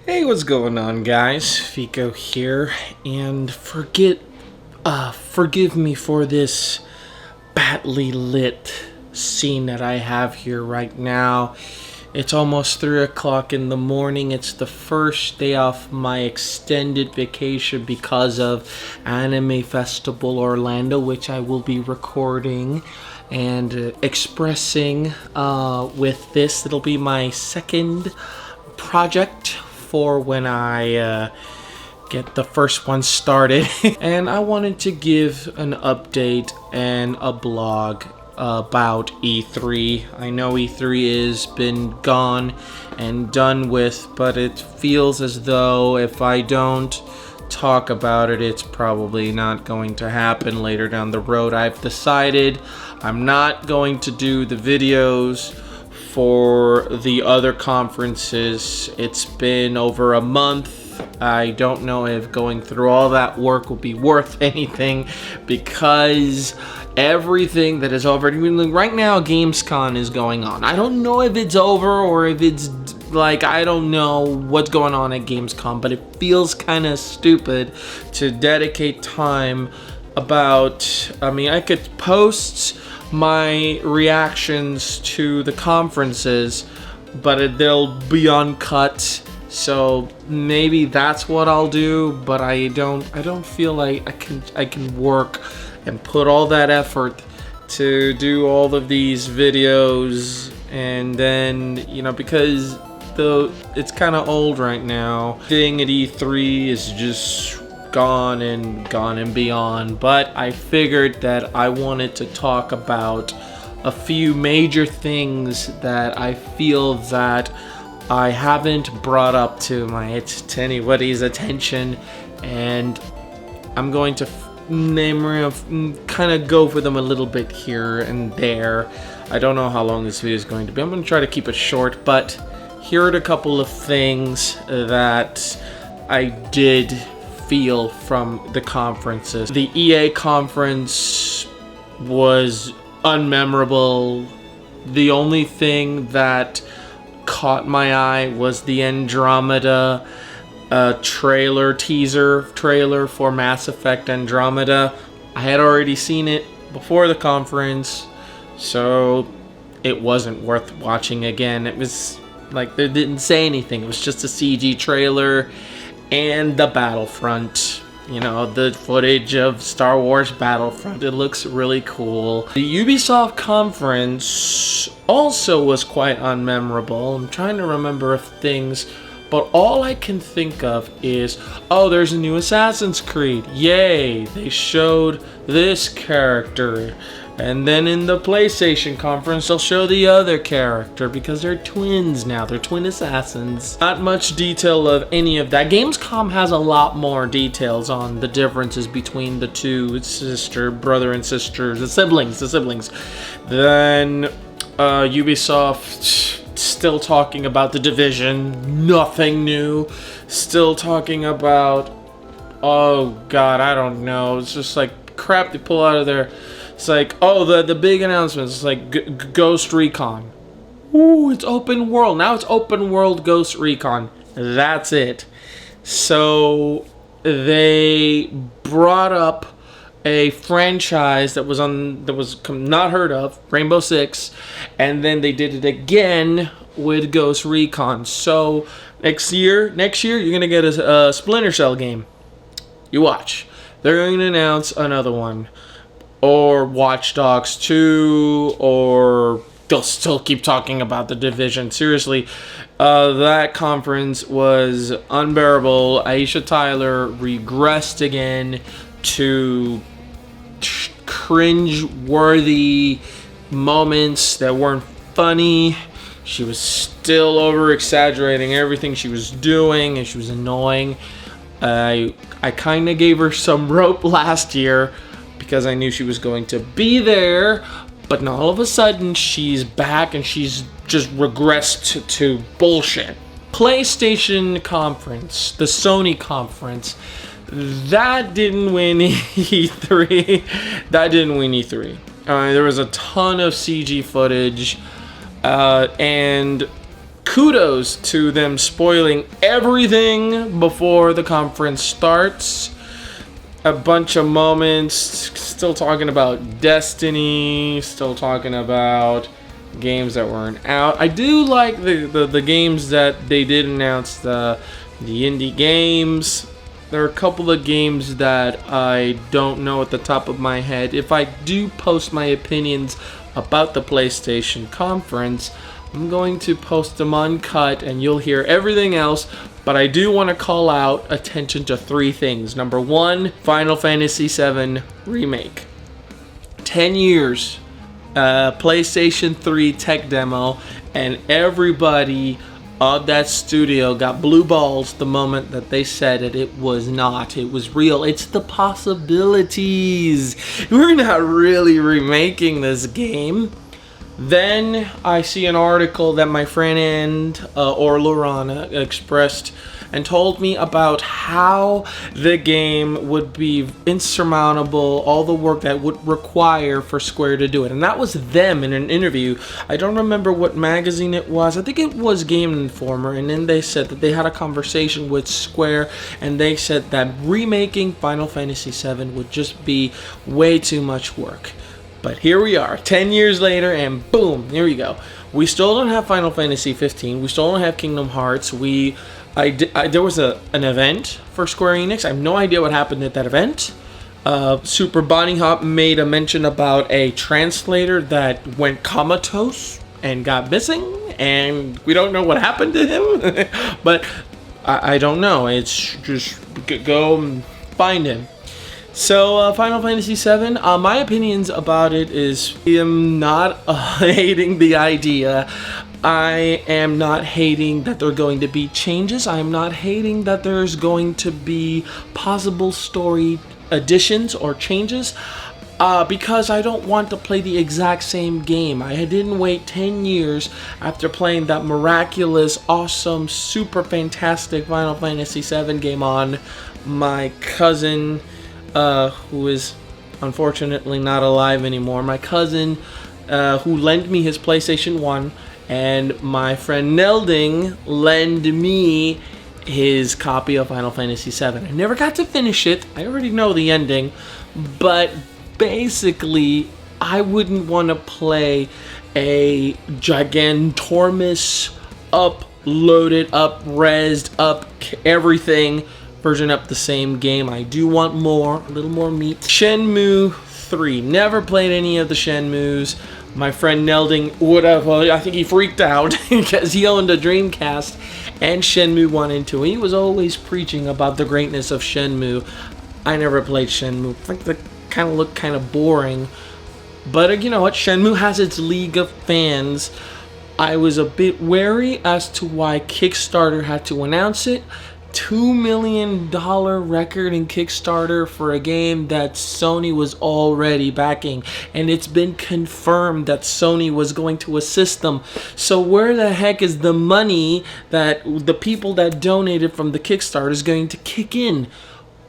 Hey, what's going on, guys? Fico here, and forgive me for this badly lit scene that I have here right now. It's almost 3 o'clock in the morning. It's the first day off my extended vacation because of Anime Festival Orlando, which I will be recording and expressing with this. It'll be my second project for when I get the first one started. And I wanted to give an update and a blog about E3. I know E3 has been gone and done with, but it feels as though if I don't talk about it, it's probably not going to happen later down the road. I've decided I'm not going to do the videos for the other conferences. It's been over a month. I don't know if going through all that work will be worth anything, because everything that is already right now, Gamescom is going on. I don't know if it's over or if it's like, I don't know what's going on at Gamescom, but it feels kind of stupid to dedicate time about, I could post my reactions to the conferences, but they'll be uncut. So maybe that's what I'll do, but I don't feel like I can work and put all that effort to do all of these videos, and then, because it's kind of old right now. Being at E3 is just gone and beyond, but I figured that I wanted to talk about a few major things that I feel that I haven't brought up to anybody's attention, and I'm going to kind of go for them a little bit here and there. I don't know how long this video is going to be. I'm going to try to keep it short, but here are a couple of things that I did feel from the conferences. The EA conference was unmemorable. The only thing that caught my eye was the Andromeda teaser trailer for Mass Effect Andromeda. I had already seen it before the conference, so it wasn't worth watching again. It was like they didn't say anything. It was just a CG trailer. And the Battlefront, the footage of Star Wars Battlefront, it looks really cool. The Ubisoft conference also was quite unmemorable. I'm trying to remember things, but all I can think of is, oh, there's a new Assassin's Creed. Yay, they showed this character. And then in the PlayStation conference, they'll show the other character because they're twins now. They're twin assassins. Not much detail of any of that. Gamescom has a lot more details on the differences between the two brother and sisters, the siblings. Then Ubisoft still talking about The Division. Nothing new. Still talking about, oh God, I don't know. It's just like crap they pull out of there. It's like, oh, the big announcements. It's like Ghost Recon. Ooh, it's open world. Now it's open world Ghost Recon. That's it. So they brought up a franchise that was not heard of, Rainbow Six, and then they did it again with Ghost Recon. So next year you're gonna get a Splinter Cell game. You watch. They're going to announce another one. Or Watch Dogs 2, or they'll still keep talking about The Division. Seriously, that conference was unbearable. Aisha Tyler regressed again to cringe-worthy moments that weren't funny. She was still over-exaggerating everything she was doing, and she was annoying. I kind of gave her some rope last year, because I knew she was going to be there, but now all of a sudden she's back and she's just regressed to bullshit. PlayStation conference, the Sony conference, that didn't win E3. There was a ton of CG footage, and kudos to them spoiling everything before the conference starts. A bunch of moments, still talking about Destiny, still talking about games that weren't out. I do like the games that they did announce, the indie games. There are a couple of games that I don't know at the top of my head. If I do post my opinions about the PlayStation conference, I'm going to post them uncut and you'll hear everything else. But I do want to call out attention to 3 things. Number 1, Final Fantasy VII Remake. 10 years, PlayStation 3 tech demo, and everybody of that studio got blue balls the moment that they said it was not. It was real. It's the possibilities. We're not really remaking this game. Then I see an article that my friend Lorana expressed and told me about how the game would be insurmountable, all the work that would require for Square to do it. And that was them in an interview. I don't remember what magazine it was. I think it was Game Informer. And then they said that they had a conversation with Square and they said that remaking Final Fantasy VII would just be way too much work. But here we are, 10 years later, and boom, here we go. We still don't have Final Fantasy 15. We still don't have Kingdom Hearts. There was an event for Square Enix. I have no idea what happened at that event. Super Bunny Hop made a mention about a translator that went comatose and got missing, and we don't know what happened to him. But I don't know. It's just go and find him. So, Final Fantasy VII, my opinions about it is I am not hating the idea. I am not hating that there are going to be changes. I am not hating that there's going to be possible story additions or changes. Because I don't want to play the exact same game. I didn't wait 10 years after playing that miraculous, awesome, super fantastic Final Fantasy VII game on my cousin, who is unfortunately not alive anymore. My cousin, who lent me his PlayStation 1, and my friend Nelding lent me his copy of Final Fantasy VII. I never got to finish it. I already know the ending, but basically, I wouldn't want to play a gigantormous, uploaded, up-resed, up everything version up the same game. I do want more, a little more meat. Shenmue 3. Never played any of the Shenmues. My friend Nelding would have, I think he freaked out because he owned a Dreamcast and Shenmue 1 and 2. He was always preaching about the greatness of Shenmue. I never played Shenmue. I think they kind of look kind of boring. But you know what? Shenmue has its league of fans. I was a bit wary as to why Kickstarter had to announce it. $2 million record in Kickstarter for a game that Sony was already backing, and it's been confirmed that Sony was going to assist them. So where the heck is the money that the people that donated from the Kickstarter is going to kick in?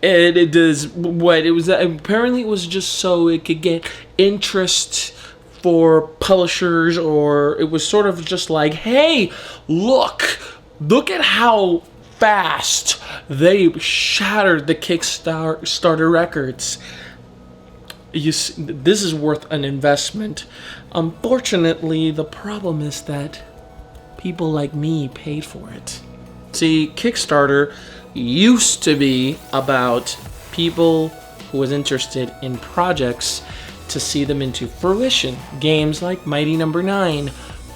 And it does what it was. Apparently, it was just so it could get interest for publishers, or it was sort of just like, hey, look at how fast they shattered the Kickstarter records. This is worth an investment. Unfortunately, the problem is that people like me paid for it. See, Kickstarter used to be about people who was interested in projects to see them into fruition. Games like Mighty No. 9,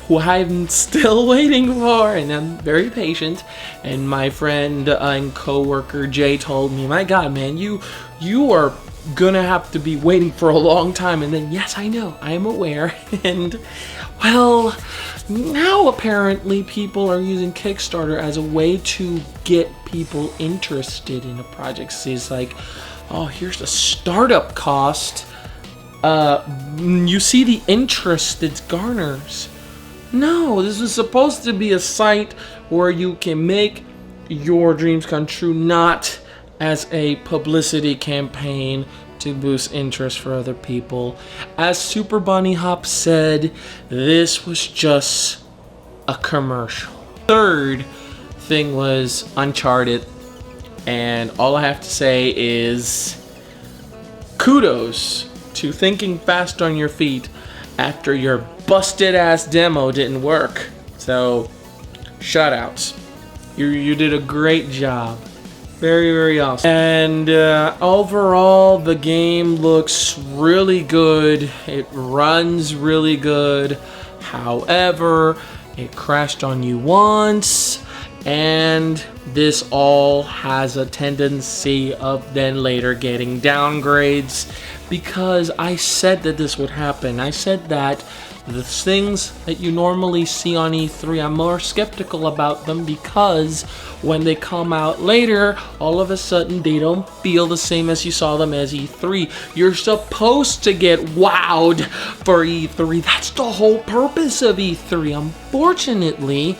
who I'm still waiting for, and I'm very patient. And my friend and co-worker Jay told me, my God, man, you are gonna have to be waiting for a long time. And then, yes, I know, I am aware. And, well, now apparently people are using Kickstarter as a way to get people interested in a project. See, it's like, oh, here's the startup cost. You see the interest it garners. No, this is supposed to be a site where you can make your dreams come true, not as a publicity campaign to boost interest for other people. As Super Bunny Hop said, this was just a commercial. Third thing was Uncharted, and all I have to say is kudos to thinking fast on your feet after your busted ass demo didn't work. So shoutouts, you did a great job, very, very awesome. And overall the game looks really good, it runs really good. However, it crashed on you once, and this all has a tendency of then later getting downgrades, because I said that this would happen. I said that the things that you normally see on E3, I'm more skeptical about them, because when they come out later, all of a sudden they don't feel the same as you saw them as E3. You're supposed to get wowed for E3. That's the whole purpose of E3. Unfortunately,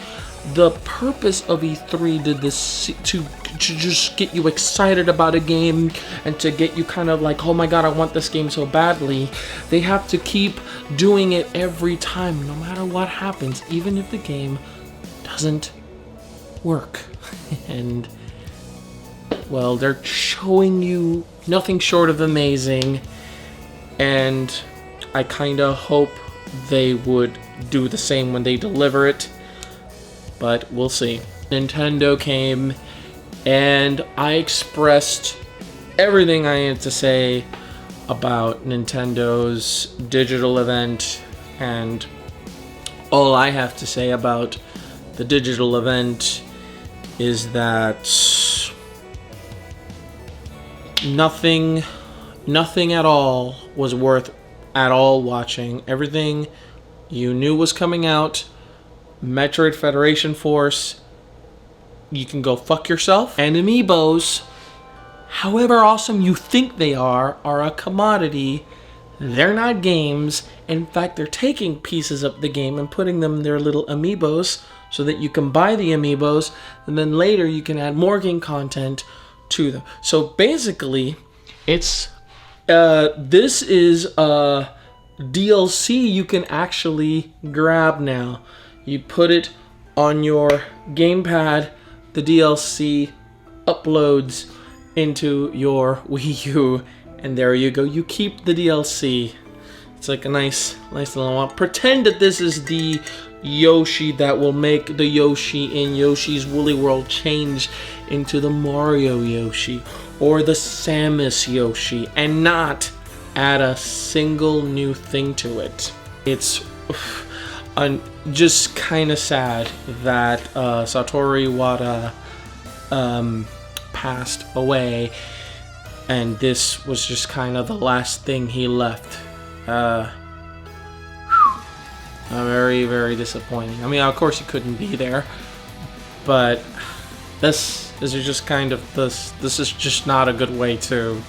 the purpose of E3 did this to just get you excited about a game and to get you kind of like, oh my god, I want this game so badly. They have to keep doing it every time, no matter what happens, even if the game doesn't work. And, well, they're showing you nothing short of amazing, and I kind of hope they would do the same when they deliver it. But we'll see. Nintendo came, and I expressed everything I had to say about Nintendo's digital event, and all I have to say about the digital event is that nothing at all was worth at all watching. Everything you knew was coming out. Metroid Federation Force, you can go fuck yourself. And Amiibos, however awesome you think they are a commodity. They're not games. In fact, they're taking pieces of the game and putting them in their little Amiibos so that you can buy the Amiibos, and then later you can add more game content to them. So basically, it's this is a DLC you can actually grab now. You put it on your gamepad, the DLC uploads into your Wii U, and there you go. You keep the DLC. It's like a nice little one. Pretend that this is the Yoshi that will make the Yoshi in Yoshi's Woolly World change into the Mario Yoshi or the Samus Yoshi, and not add a single new thing to it. It's just kind of sad that Satoru Iwata passed away, and this was just kind of the last thing he left. Very, very disappointing. I mean, of course he couldn't be there, but this is just kind of this is just not a good way to,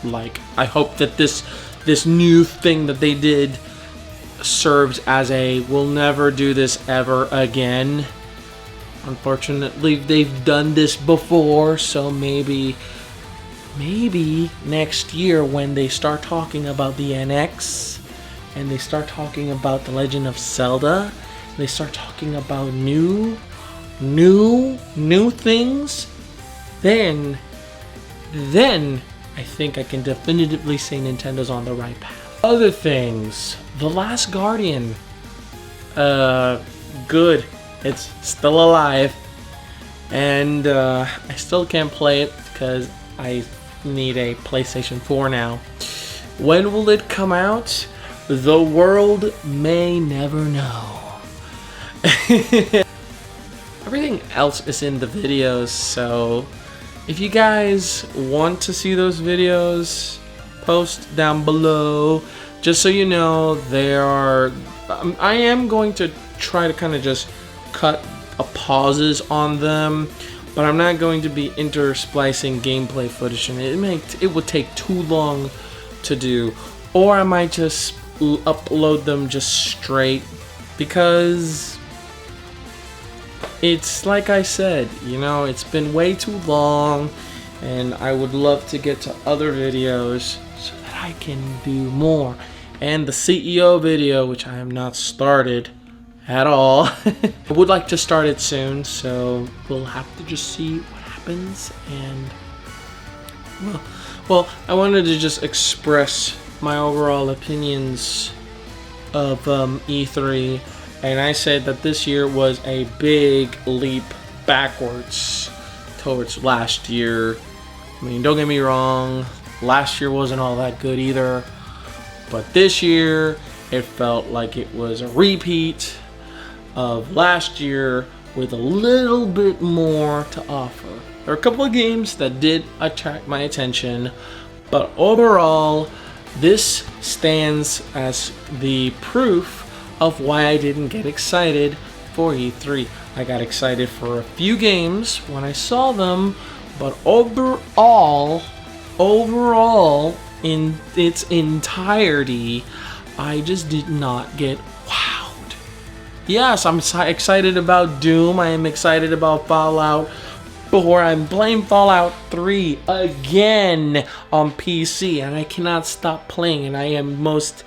like, I hope that this new thing that they did serves as a we'll never do this ever again. Unfortunately, they've done this before, so maybe next year when they start talking about the NX and they start talking about The Legend of Zelda, they start talking about new things, then I think I can definitively say Nintendo's on the right path. Other things, The Last Guardian, good, it's still alive, and I still can't play it because I need a PlayStation 4 now. When will it come out? The world may never know. Everything else is in the videos, so if you guys want to see those videos, post down below. Just so you know, I am going to try to kind of just cut pauses on them, but I'm not going to be intersplicing gameplay footage, and it would take too long to do. Or I might just upload them just straight, because it's like I said, you know, it's been way too long, and I would love to get to other videos so that I can do more. And the CEO video, which I have not started, at all. I would like to start it soon, so we'll have to just see what happens. And well, I wanted to just express my overall opinions of E3, and I said that this year was a big leap backwards towards last year. I mean, don't get me wrong, last year wasn't all that good either, but this year it felt like it was a repeat of last year with a little bit more to offer. There are a couple of games that did attract my attention, but overall, this stands as the proof of why I didn't get excited for E3. I got excited for a few games when I saw them, but overall, in its entirety, I just did not get wowed. Yes, I'm excited about Doom. I am excited about Fallout 4. I'm playing Fallout 3 again on PC, and I cannot stop playing, and I am most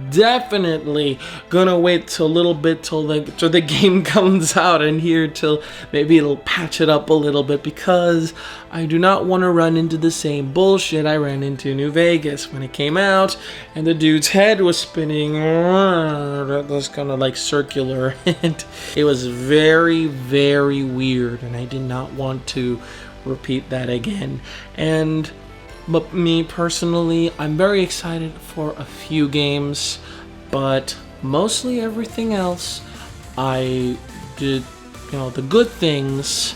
definitely gonna wait till a little bit till the game comes out, and here till maybe it'll patch it up a little bit, because I do not want to run into the same bullshit I ran into New Vegas when it came out, and the dude's head was spinning. That was kind of like circular, and it was very, very weird, and I did not want to repeat that again. But me personally, I'm very excited for a few games, but mostly everything else, I did, the good things,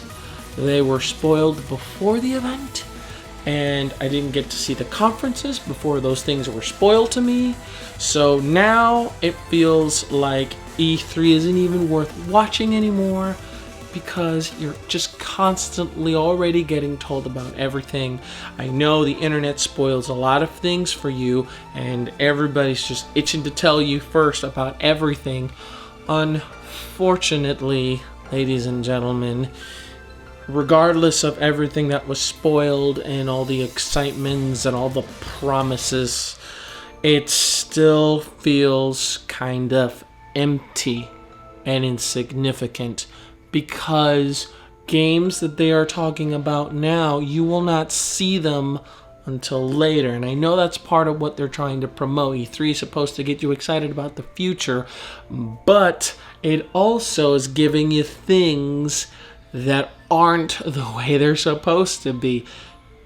they were spoiled before the event, and I didn't get to see the conferences before those things were spoiled to me. So now it feels like E3 isn't even worth watching anymore, because you're just constantly already getting told about everything. I know the internet spoils a lot of things for you, and everybody's just itching to tell you first about everything. Unfortunately, ladies and gentlemen, regardless of everything that was spoiled and all the excitements and all the promises, it still feels kind of empty and insignificant, because games that they are talking about now, you will not see them until later. And I know that's part of what they're trying to promote. E3 is supposed to get you excited about the future, but it also is giving you things that aren't the way they're supposed to be.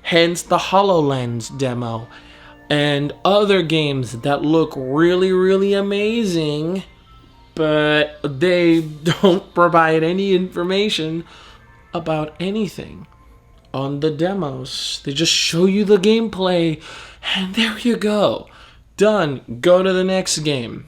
Hence the HoloLens demo and other games that look really, really amazing, but they don't provide any information about anything on the demos. They just show you the gameplay, and there you go. Done. Go to the next game.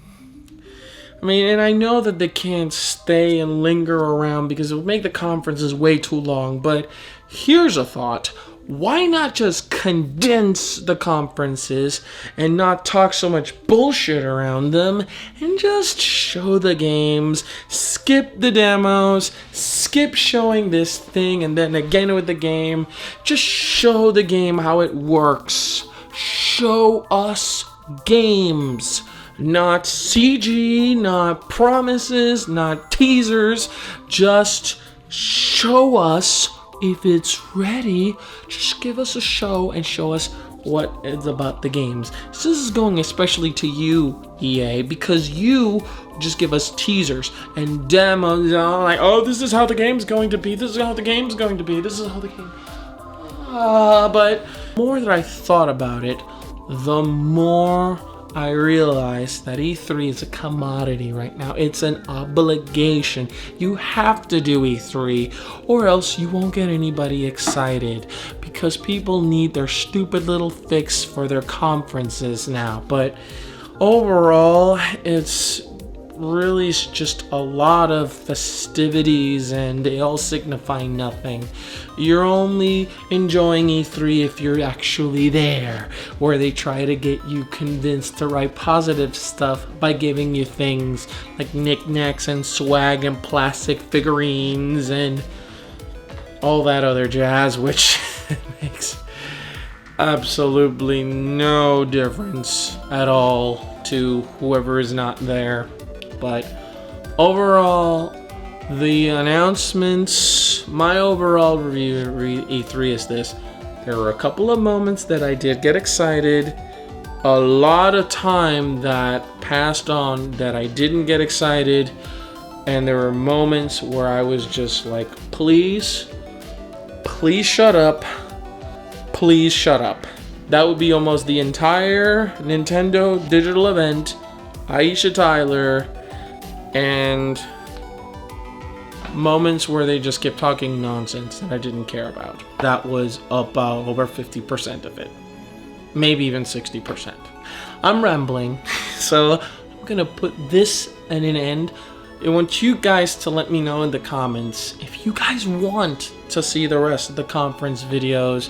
I mean, and I know that they can't stay and linger around because it would make the conferences way too long, but here's a thought. Why not just condense the conferences and not talk so much bullshit around them, and just show the games, skip the demos, skip showing this thing and then again with the game, just show the game how it works. Show us games, not CG, not promises, not teasers, just show us. If it's ready, just give us a show and show us what is about the games. So this is going especially to you, EA, because you just give us teasers and demos, like, oh, this is how the game's going to be, this is how the game's going to be, this is how the game... But the more that I thought about it, the more I realized that E3 is a commodity right now. It's an obligation. You have to do E3, or else you won't get anybody excited, because people need their stupid little fix for their conferences now. But overall, it's really just a lot of festivities, and they all signify nothing. You're only enjoying E3 if you're actually there, where they try to get you convinced to write positive stuff by giving you things like knickknacks and swag and plastic figurines and all that other jazz, which makes absolutely no difference at all to whoever is not there. But overall, the announcements, my overall review of E3 is this. There were a couple of moments that I did get excited. A lot of time that passed on that I didn't get excited. And there were moments where I was just like, please shut up. Please shut up. That would be almost the entire Nintendo digital event. Aisha Tyler, and moments where they just kept talking nonsense that I didn't care about. That was about over 50% of it. Maybe even 60%. I'm rambling, so I'm gonna put this at an end. I want you guys to let me know in the comments if you guys want to see the rest of the conference videos,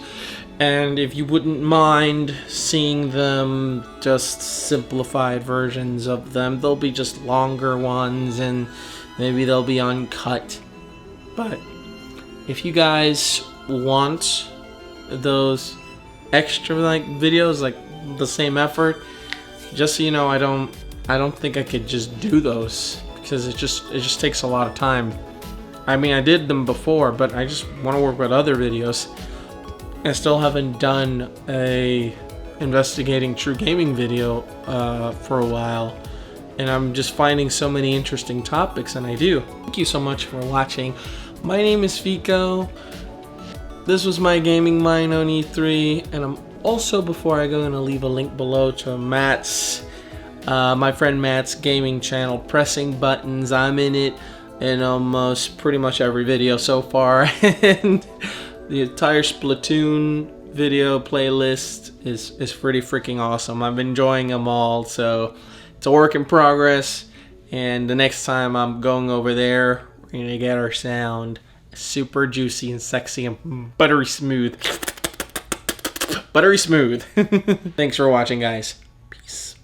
and if you wouldn't mind seeing them, just simplified versions of them. They'll be just longer ones, and maybe they'll be uncut. But if you guys want those extra like videos, like the same effort, just so you know, I don't think I could just do those, because it just takes a lot of time. I mean, I did them before, but I just want to work with other videos. I still haven't done a investigating true gaming video for a while, and I'm just finding so many interesting topics, and I do. Thank you so much for watching. My name is Fico. This was my gaming mind on E3, and I'm also, before I go, going to leave a link below to Matt's, my friend Matt's gaming channel, Pressing Buttons. I'm in it in almost pretty much every video so far, and the entire Splatoon video playlist is pretty freaking awesome. I'm enjoying them all, so it's a work in progress, and the next time I'm going over there, we're going to get our sound super juicy and sexy and buttery smooth. Buttery smooth. Thanks for watching, guys. Peace.